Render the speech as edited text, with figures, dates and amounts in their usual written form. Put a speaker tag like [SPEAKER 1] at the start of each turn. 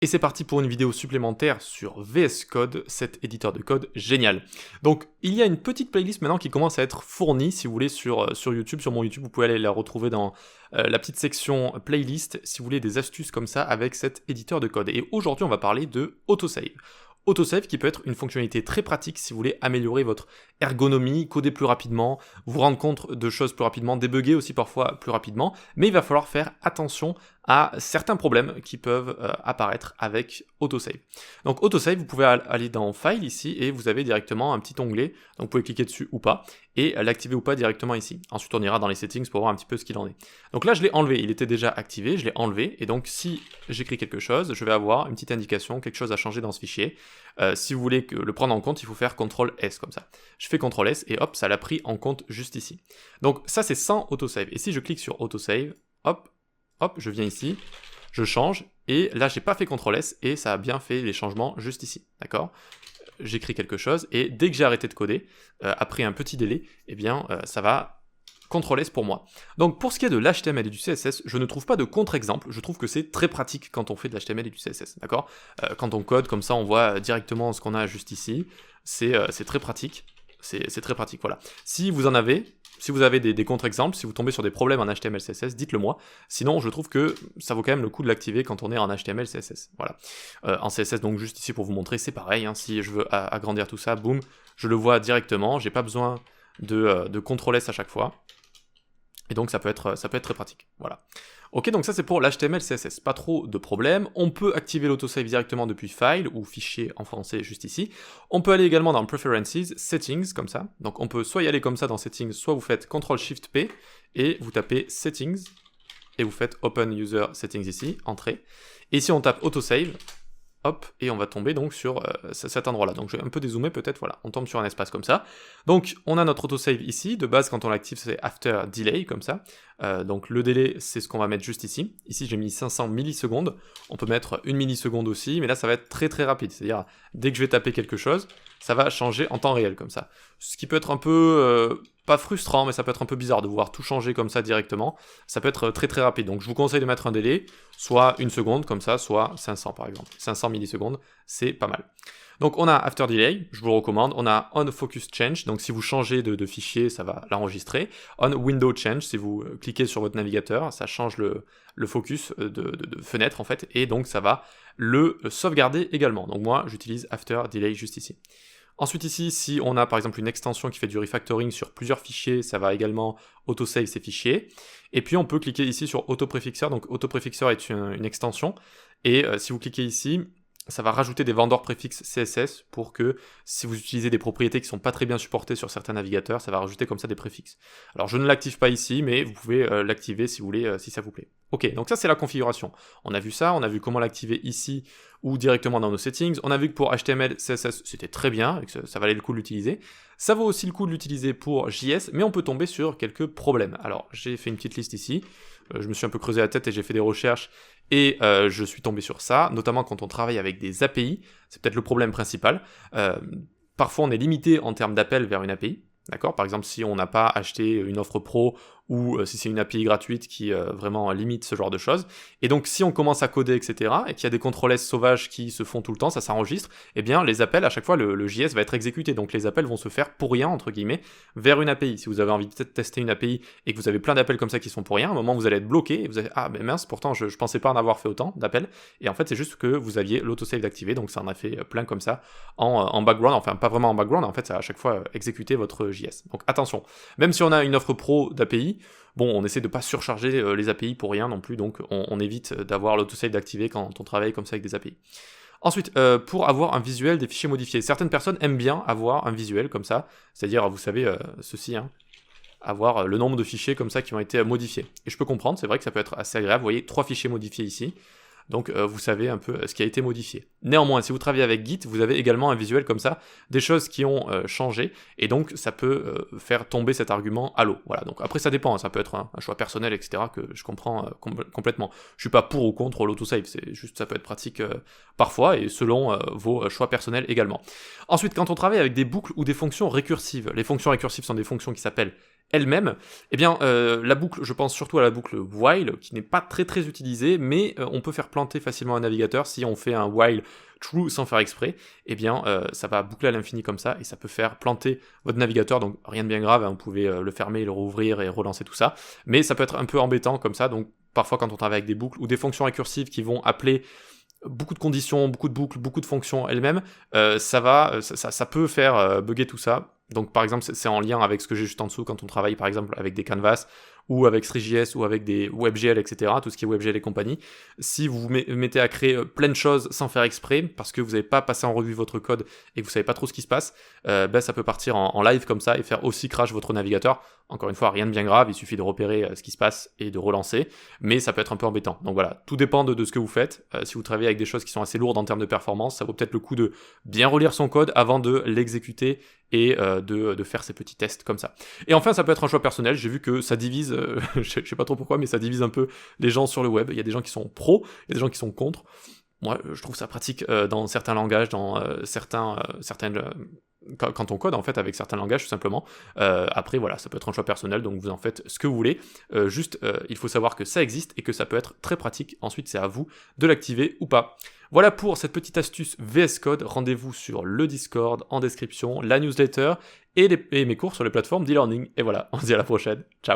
[SPEAKER 1] Et c'est parti pour une vidéo supplémentaire sur VS Code, cet éditeur de code génial. Donc il y a une petite playlist maintenant qui commence à être fournie, si vous voulez, sur YouTube, sur mon YouTube, vous pouvez aller la retrouver dans la petite section playlist, si vous voulez des astuces comme ça avec cet éditeur de code. Et aujourd'hui on va parler de autosave. Autosave qui peut être une fonctionnalité très pratique si vous voulez améliorer votre ergonomie, coder plus rapidement, vous rendre compte de choses plus rapidement, débugger aussi parfois plus rapidement, mais il va falloir faire attention à certains problèmes qui peuvent apparaître avec autosave. Donc autosave, vous pouvez aller dans File ici et vous avez directement un petit onglet, donc vous pouvez cliquer dessus ou pas, et l'activer ou pas directement ici. Ensuite on ira dans les settings pour voir un petit peu ce qu'il en est. Donc là je l'ai enlevé, il était déjà activé, je l'ai enlevé, et donc si j'écris quelque chose, je vais avoir une petite indication, quelque chose a changé dans ce fichier. Si vous voulez le prendre en compte, il faut faire CTRL-S comme ça. Je fais CTRL-S et hop, ça l'a pris en compte juste ici. Donc ça c'est sans autosave. Et si je clique sur autosave, hop, je viens ici, je change, et là j'ai pas fait CTRL-S et ça a bien fait les changements juste ici, d'accord ? J'écris quelque chose et dès que j'ai arrêté de coder, après un petit délai, eh bien ça va CTRL-S pour moi. Donc pour ce qui est de l'HTML et du CSS, je ne trouve pas de contre-exemple, je trouve que c'est très pratique quand on fait de l'HTML et du CSS, d'accord ? Quand on code, comme ça on voit directement ce qu'on a juste ici, c'est très pratique, c'est très pratique, voilà. Si vous avez des contre-exemples, si vous tombez sur des problèmes en HTML, CSS, dites-le moi. Sinon, je trouve que ça vaut quand même le coup de l'activer quand on est en HTML, CSS. Voilà. En CSS, donc juste ici pour vous montrer, c'est pareil. Hein, si je veux agrandir tout ça, boum, je le vois directement. J'ai pas besoin de CTRL-S à chaque fois. Et donc ça peut être très pratique. Voilà. Ok, donc ça c'est pour l'HTML, CSS. Pas trop de problèmes. On peut activer l'autosave directement depuis File, ou Fichier en français juste ici. On peut aller également dans Preferences, Settings, comme ça. Donc on peut soit y aller comme ça dans Settings, soit vous faites CTRL-SHIFT-P, et vous tapez Settings, et vous faites Open User Settings ici, Entrée. Et ici on tape Autosave, hop, et on va tomber donc sur cet endroit-là. Donc je vais un peu dézoomer peut-être, voilà, on tombe sur un espace comme ça. Donc on a notre autosave ici, de base quand on l'active c'est After Delay, comme ça. Donc le délai c'est ce qu'on va mettre juste ici. Ici j'ai mis 500 millisecondes, on peut mettre 1 milliseconde aussi, mais là ça va être très très rapide, c'est-à-dire dès que je vais taper quelque chose, ça va changer en temps réel comme ça. Ce qui peut être un peu, pas frustrant, mais ça peut être un peu bizarre de voir tout changer comme ça directement, ça peut être très très rapide. Donc je vous conseille de mettre un délai, soit 1 seconde comme ça, soit 500 par exemple. 500 millisecondes, c'est pas mal. Donc on a After Delay, je vous le recommande, on a On Focus Change, donc si vous changez de fichier, ça va l'enregistrer. On Window Change, si vous cliquez sur votre navigateur, ça change le focus de fenêtre en fait, et donc ça va le sauvegarder également. Donc moi j'utilise After Delay juste ici. Ensuite ici, si on a par exemple une extension qui fait du refactoring sur plusieurs fichiers, ça va également autosave ces fichiers. Et puis on peut cliquer ici sur autopréfixeur, donc autopréfixeur est une extension, et si vous cliquez ici, ça va rajouter des vendeurs préfixes CSS pour que si vous utilisez des propriétés qui sont pas très bien supportées sur certains navigateurs, ça va rajouter comme ça des préfixes. Alors je ne l'active pas ici, mais vous pouvez l'activer si vous voulez, si ça vous plaît. Ok, donc ça c'est la configuration. On a vu ça, on a vu comment l'activer ici ou directement dans nos settings. On a vu que pour HTML, CSS c'était très bien, et que ça valait le coup de l'utiliser. Ça vaut aussi le coup de l'utiliser pour JS, mais on peut tomber sur quelques problèmes. Alors j'ai fait une petite liste ici, je me suis un peu creusé la tête et j'ai fait des recherches, et je suis tombé sur ça, notamment quand on travaille avec des API, c'est peut-être le problème principal. Parfois on est limité en termes d'appel vers une API, d'accord ? Par exemple si on n'a pas acheté une offre pro, ou si c'est une API gratuite qui vraiment limite ce genre de choses. Et donc si on commence à coder, etc., et qu'il y a des CTRL-S sauvages qui se font tout le temps, ça s'enregistre, eh bien les appels, à chaque fois le JS va être exécuté, donc les appels vont se faire pour rien, entre guillemets, vers une API. Si vous avez envie de tester une API et que vous avez plein d'appels comme ça qui se font pour rien, à un moment vous allez être bloqué, et vous allez ah ben mince, pourtant je pensais pas en avoir fait autant d'appels, et en fait c'est juste que vous aviez l'autosave d'activer, donc ça en a fait plein comme ça en background, enfin pas vraiment en background, en fait ça a à chaque fois exécuté votre JS. Donc attention, même si on a une offre pro d'API, bon, on essaie de pas surcharger les API pour rien non plus, donc on évite d'avoir l'autosave d'activer quand on travaille comme ça avec des API. Ensuite, pour avoir un visuel des fichiers modifiés, certaines personnes aiment bien avoir un visuel comme ça, c'est-à-dire, vous savez, ceci, hein, avoir le nombre de fichiers comme ça qui ont été modifiés. Et je peux comprendre, c'est vrai que ça peut être assez agréable, vous voyez, 3 fichiers modifiés ici, donc vous savez un peu ce qui a été modifié. Néanmoins, si vous travaillez avec Git, vous avez également un visuel comme ça, des choses qui ont changé, et donc ça peut faire tomber cet argument à l'eau. Voilà, donc après ça dépend, hein, ça peut être un choix personnel, etc., que je comprends complètement. Je suis pas pour ou contre l'autosave, c'est juste ça peut être pratique parfois, et selon vos choix personnels également. Ensuite, quand on travaille avec des boucles ou des fonctions récursives, les fonctions récursives sont des fonctions qui s'appellent elle-même, eh bien, la boucle, je pense surtout à la boucle while, qui n'est pas très utilisée, mais on peut faire planter facilement un navigateur si on fait un while true sans faire exprès, eh bien, ça va boucler à l'infini comme ça, et ça peut faire planter votre navigateur, donc rien de bien grave, hein, vous pouvez le fermer, le rouvrir et relancer tout ça, mais ça peut être un peu embêtant comme ça, donc parfois quand on travaille avec des boucles ou des fonctions récursives qui vont appeler beaucoup de conditions, beaucoup de boucles, beaucoup de fonctions elles-mêmes, ça peut faire bugger tout ça. Donc par exemple, c'est en lien avec ce que j'ai juste en dessous quand on travaille par exemple avec des canvas ou avec Three.js ou avec des WebGL, etc., tout ce qui est WebGL et compagnie. Si vous vous mettez à créer plein de choses sans faire exprès, parce que vous n'avez pas passé en revue votre code et que vous savez pas trop ce qui se passe, ça peut partir en live comme ça et faire aussi crash votre navigateur. Encore une fois, rien de bien grave, il suffit de repérer ce qui se passe et de relancer, mais ça peut être un peu embêtant. Donc voilà, tout dépend de ce que vous faites. Si vous travaillez avec des choses qui sont assez lourdes en termes de performance, ça vaut peut-être le coup de bien relire son code avant de l'exécuter et de faire ces petits tests comme ça. Et enfin, ça peut être un choix personnel. J'ai vu que ça divise, je sais pas trop pourquoi, mais ça divise un peu les gens sur le web. Il y a des gens qui sont pros, il y a des gens qui sont contre. Moi, je trouve ça pratique dans certains langages, dans certaines... quand on code en fait avec certains langages tout simplement. Après voilà, ça peut être un choix personnel, donc vous en faites ce que vous voulez. Il faut savoir que ça existe et que ça peut être très pratique. Ensuite, c'est à vous de l'activer ou pas. Voilà pour cette petite astuce VS Code. Rendez-vous sur le Discord en description, la newsletter et mes cours sur les plateformes d'e-learning. Et voilà, on se dit à la prochaine. Ciao.